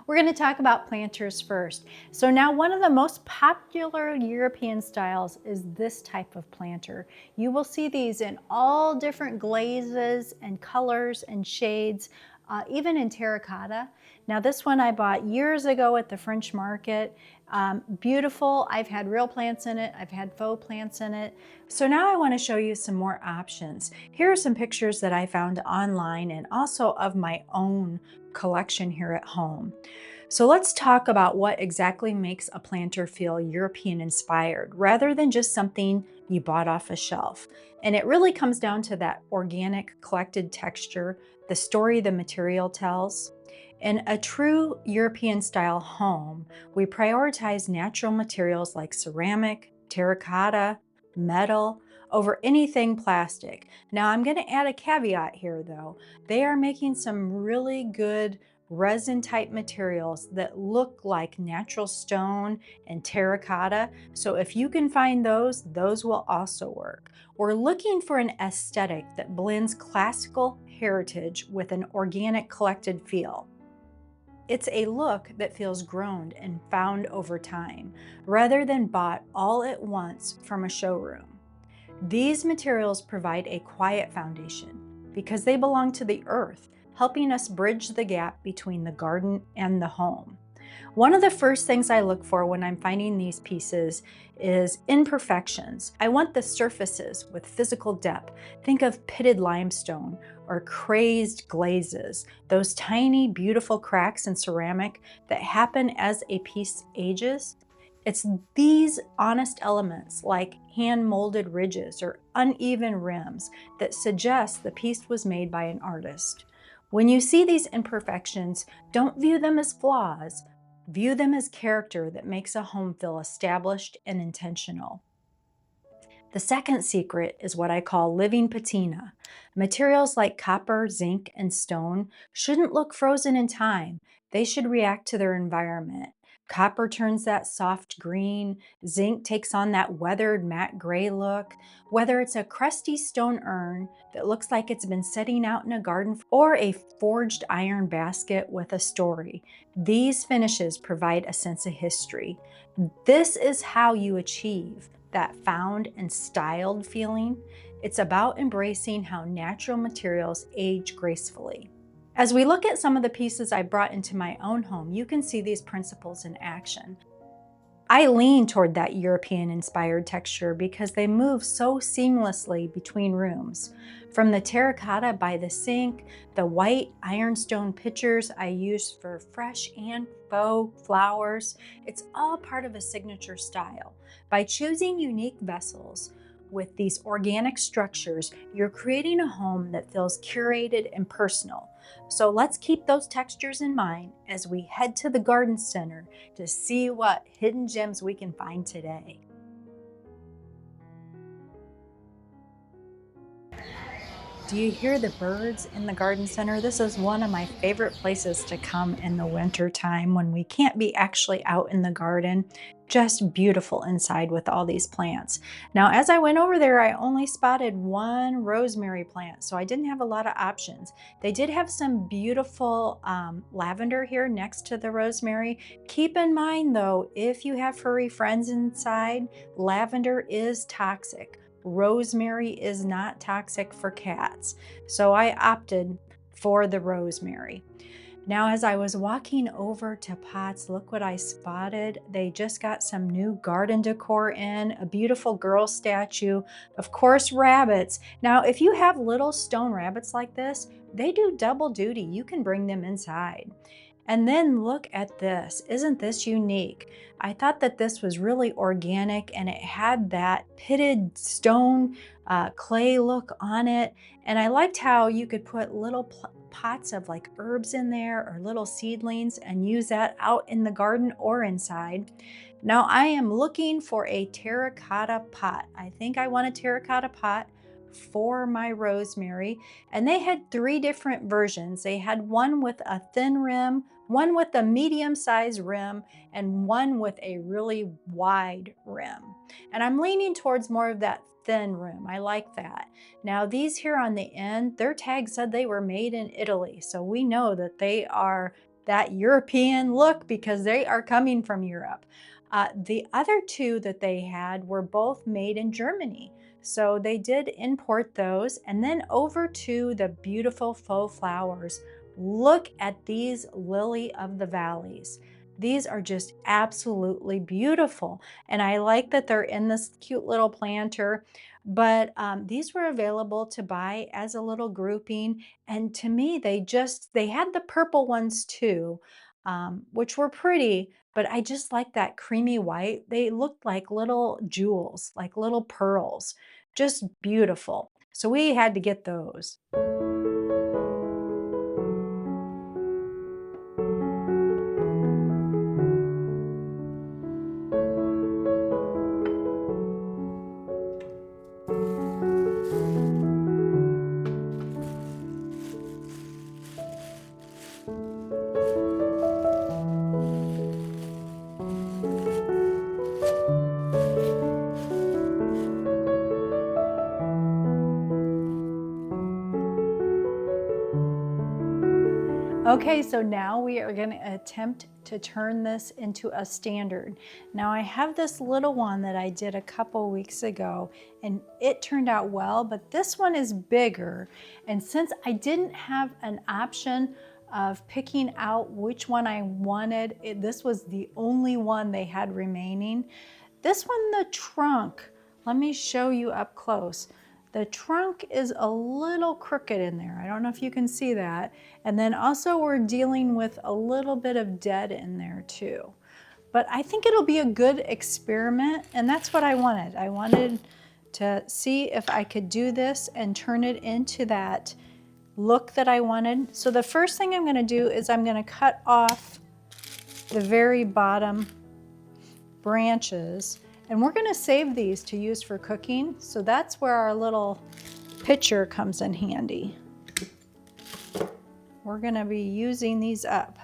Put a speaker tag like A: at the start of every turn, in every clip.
A: We're going to talk about planters first. So now one of the most popular European styles is this type of planter. You will see these in all different glazes and colors and shades, even in terracotta. Now this one I bought years ago at the French market. Beautiful. I've had real plants in it. I've had faux plants in it. So now I want to show you some more options. Here are some pictures that I found online and also of my own collection here at home. So let's talk about what exactly makes a planter feel European inspired rather than just something you bought off a shelf. And it really comes down to that organic collected texture, the story the material tells. In a true European style home, we prioritize natural materials like ceramic, terracotta, metal, over anything plastic. Now I'm going to add a caveat here though. They are making some really good resin type materials that look like natural stone and terracotta. So if you can find those will also work. We're looking for an aesthetic that blends classical heritage with an organic collected feel. It's a look that feels grown and found over time, rather than bought all at once from a showroom. These materials provide a quiet foundation because they belong to the earth, helping us bridge the gap between the garden and the home. One of the first things I look for when I'm finding these pieces is imperfections. I want the surfaces with physical depth. Think of pitted limestone or crazed glazes, those tiny, beautiful cracks in ceramic that happen as a piece ages. It's these honest elements like hand-molded ridges or uneven rims that suggest the piece was made by an artist. When you see these imperfections, don't view them as flaws. View them as character that makes a home feel established and intentional. The second secret is what I call living patina. Materials like copper, zinc, and stone shouldn't look frozen in time. They should react to their environment. Copper turns that soft green, zinc takes on that weathered matte gray look. Whether it's a crusty stone urn that looks like it's been setting out in a garden or a forged iron basket with a story, these finishes provide a sense of history. This is how you achieve that found and styled feeling. It's about embracing how natural materials age gracefully. As we look at some of the pieces I brought into my own home, you can see these principles in action. I lean toward that European-inspired texture because they move so seamlessly between rooms. From the terracotta by the sink, the white ironstone pitchers I use for fresh and faux flowers, it's all part of a signature style. By choosing unique vessels with these organic structures, you're creating a home that feels curated and personal. So let's keep those textures in mind as we head to the garden center to see what hidden gems we can find today. Do you hear the birds in the garden center? This is one of my favorite places to come in the winter time when we can't be actually out in the garden. Just beautiful inside with all these plants. Now, as I went over there, I only spotted one rosemary plant, so I didn't have a lot of options. They did have some beautiful lavender here next to the rosemary. Keep in mind though, if you have furry friends inside, lavender is toxic. Rosemary is not toxic for cats, so I opted for the rosemary. Now, as I was walking over to pots, look what I spotted. They just got some new garden decor in, a beautiful girl statue, of course, rabbits. Now, if you have little stone rabbits like this, they do double duty. You can bring them inside. And then look at this. Isn't this unique? I thought that this was really organic and it had that pitted stone clay look on it. And I liked how you could put little pots of like herbs in there or little seedlings and use that out in the garden or inside. Now I am looking for a terracotta pot. I think I want a terracotta pot for my rosemary, and they had 3 different versions. They had one with a thin rim, one with a medium-sized rim, and one with a really wide rim. And I'm leaning towards more of that thin rim. I like that. Now these here on the end, their tag said they were made in Italy, so we know that they are that European look because they are coming from Europe. The other two that they had were both made in Germany. So they did import those. And then over to the beautiful faux flowers. Look at these lily of the valleys. These are just absolutely beautiful. And I like that they're in this cute little planter. But these were available to buy as a little grouping. And to me, they had the purple ones too, which were pretty, but I just like that creamy white. They looked like little jewels, like little pearls, just beautiful. So we had to get those. Okay, so now we are going to attempt to turn this into a standard. Now I have this little one that I did a couple weeks ago and it turned out well, but this one is bigger. And since I didn't have an option of picking out which one I wanted, this was the only one they had remaining. This one, the trunk, let me show you up close. The trunk is a little crooked in there. I don't know if you can see that. And then also we're dealing with a little bit of dead in there too. But I think it'll be a good experiment, and that's what I wanted. I wanted to see if I could do this and turn it into that look that I wanted. So the first thing I'm gonna do is I'm gonna cut off the very bottom branches. And we're gonna save these to use for cooking. So that's where our little pitcher comes in handy. We're gonna be using these up.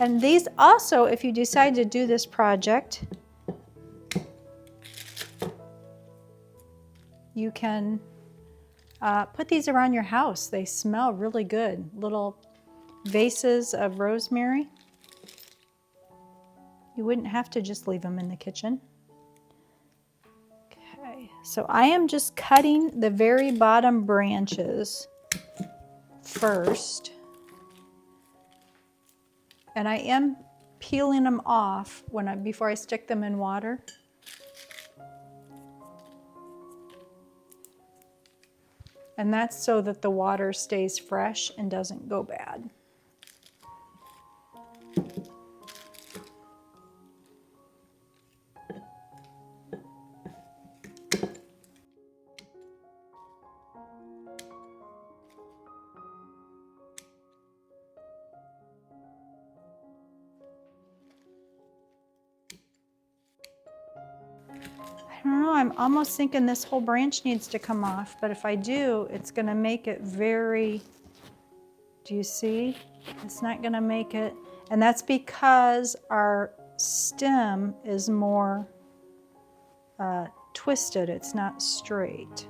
A: And these also, if you decide to do this project, you can put these around your house. They smell really good. Little vases of rosemary. You wouldn't have to just leave them in the kitchen. Okay, so I am just cutting the very bottom branches first. And I am peeling them off before I stick them in water. And that's so that the water stays fresh and doesn't go bad. I don't know, I'm almost thinking this whole branch needs to come off, but if I do, it's gonna make it very, do you see? It's not gonna make it, and that's because our stem is more twisted, it's not straight.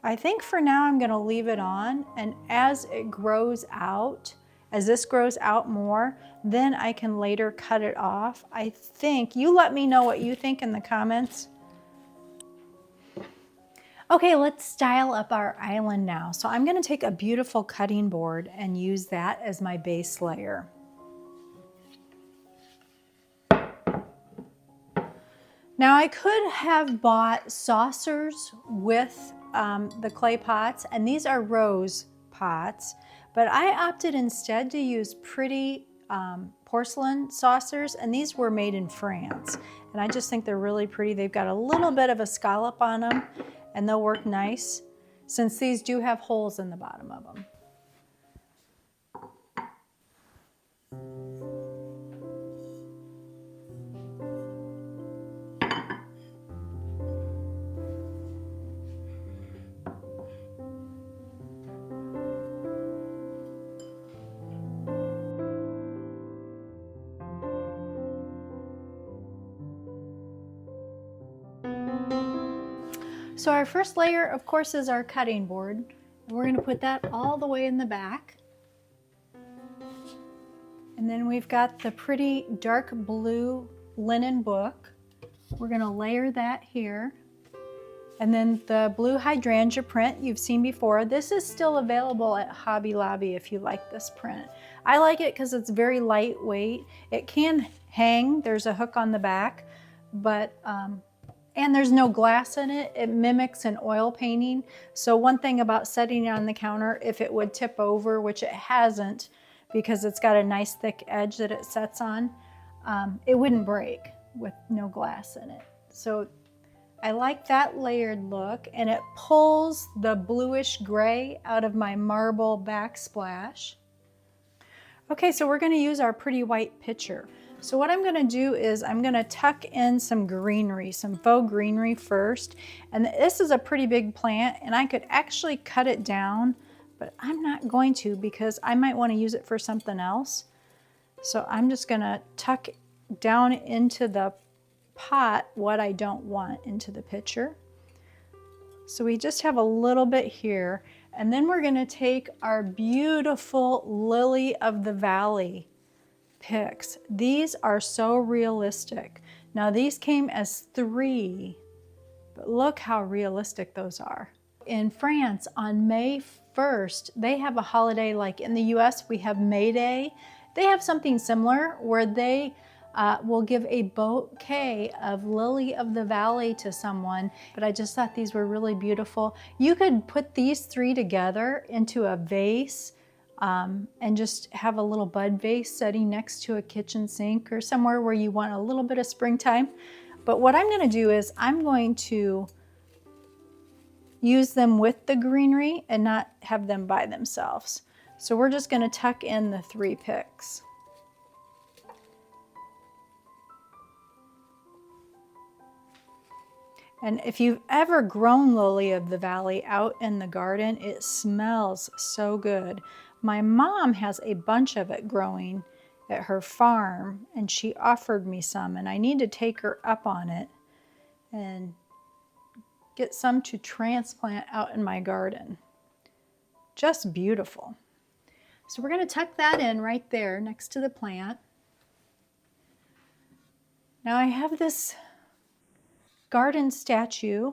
A: I think for now I'm gonna leave it on, and as it grows out, as this grows out more, then I can later cut it off. I think, you let me know what you think in the comments. Okay, let's style up our island now. So I'm gonna take a beautiful cutting board and use that as my base layer. Now I could have bought saucers with the clay pots, and these are rose pots, but I opted instead to use pretty porcelain saucers, and these were made in France. And I just think they're really pretty. They've got a little bit of a scallop on them, and they'll work nice since these do have holes in the bottom of them. So our first layer, of course, is our cutting board. We're going to put that all the way in the back. And then we've got the pretty dark blue linen book. We're going to layer that here. And then the blue hydrangea print you've seen before. This is still available at Hobby Lobby if you like this print. I like it because it's very lightweight. It can hang, there's a hook on the back, but and there's no glass in it. It mimics an oil painting. So one thing about setting it on the counter, if it would tip over, which it hasn't because it's got a nice thick edge that it sets on, it wouldn't break with no glass in it. So I like that layered look, and it pulls the bluish gray out of my marble backsplash. Okay, so we're going to use our pretty white pitcher. So what I'm going to do is I'm going to tuck in some greenery, some faux greenery first. And this is a pretty big plant, and I could actually cut it down, but I'm not going to because I might want to use it for something else. So I'm just going to tuck down into the pot what I don't want into the pitcher. So we just have a little bit here, and then we're going to take our beautiful lily of the valley picks. These are so realistic. Now these came as 3, but look how realistic those are. In France on May 1st, they have a holiday like in the US we have May Day. They have something similar where they will give a bouquet of lily of the valley to someone, but I just thought these were really beautiful. You could put these 3 together into a vase and just have a little bud vase sitting next to a kitchen sink or somewhere where you want a little bit of springtime. But what I'm going to do is I'm going to use them with the greenery and not have them by themselves. So we're just going to tuck in the 3 picks. And if you've ever grown lily of the valley out in the garden, it smells so good. My mom has a bunch of it growing at her farm, and she offered me some, and I need to take her up on it and get some to transplant out in my garden. Just beautiful. So we're going to tuck that in right there next to the plant. Now I have this garden statue.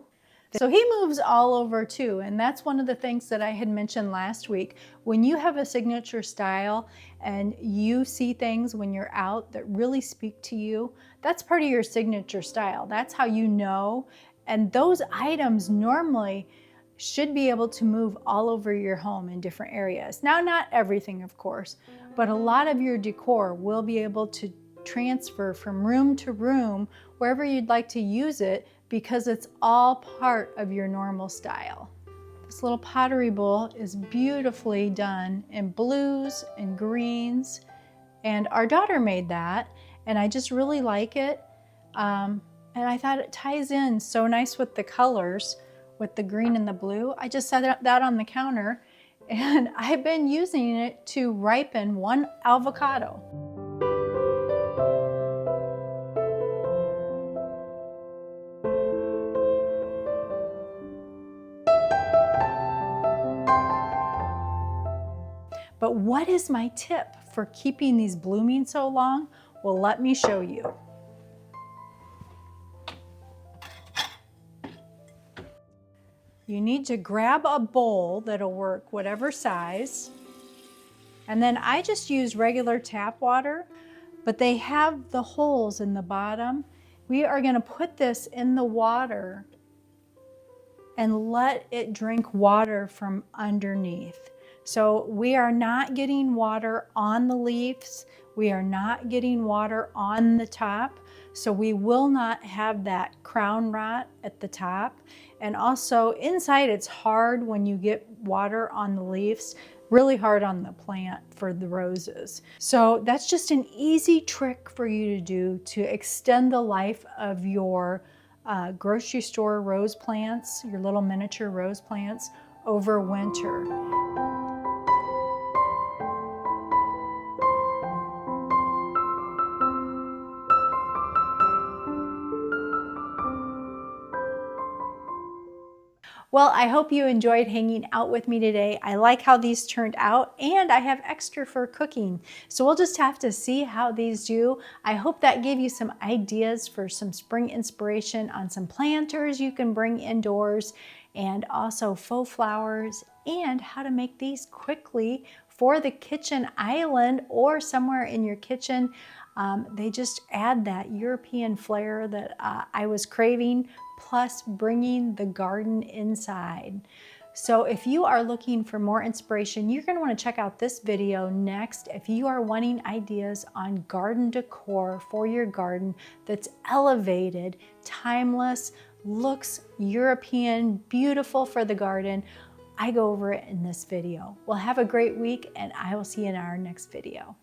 A: So he moves all over too, and that's one of the things that I had mentioned last week. When you have a signature style and you see things when you're out that really speak to you, that's part of your signature style. That's how you know. And those items normally should be able to move all over your home in different areas. Now, not everything, of course, but a lot of your decor will be able to transfer from room to room, wherever you'd like to use it, because it's all part of your normal style. This little pottery bowl is beautifully done in blues and greens, and our daughter made that, and I just really like it. And I thought it ties in so nice with the colors, with the green and the blue. I just set that on the counter, and I've been using it to ripen 1 avocado. But what is my tip for keeping these blooming so long? Well, let me show you. You need to grab a bowl that'll work whatever size. And then I just use regular tap water, but they have the holes in the bottom. We are going to put this in the water and let it drink water from underneath. So we are not getting water on the leaves. We are not getting water on the top. So we will not have that crown rot at the top. And also inside it's hard when you get water on the leaves, really hard on the plant for the roses. So that's just an easy trick for you to do to extend the life of your grocery store rose plants, your little miniature rose plants over winter. Well, I hope you enjoyed hanging out with me today. I like how these turned out, and I have extra for cooking. So we'll just have to see how these do. I hope that gave you some ideas for some spring inspiration on some planters you can bring indoors, and also faux flowers, and how to make these quickly for the kitchen island or somewhere in your kitchen. They just add that European flair that I was craving, plus bringing the garden inside. So if you are looking for more inspiration, you're going to want to check out this video next if you are wanting ideas on garden decor for your garden that's elevated, timeless, looks European, beautiful for the garden. I go over it in this video. Well, have a great week, and I will see you in our next video.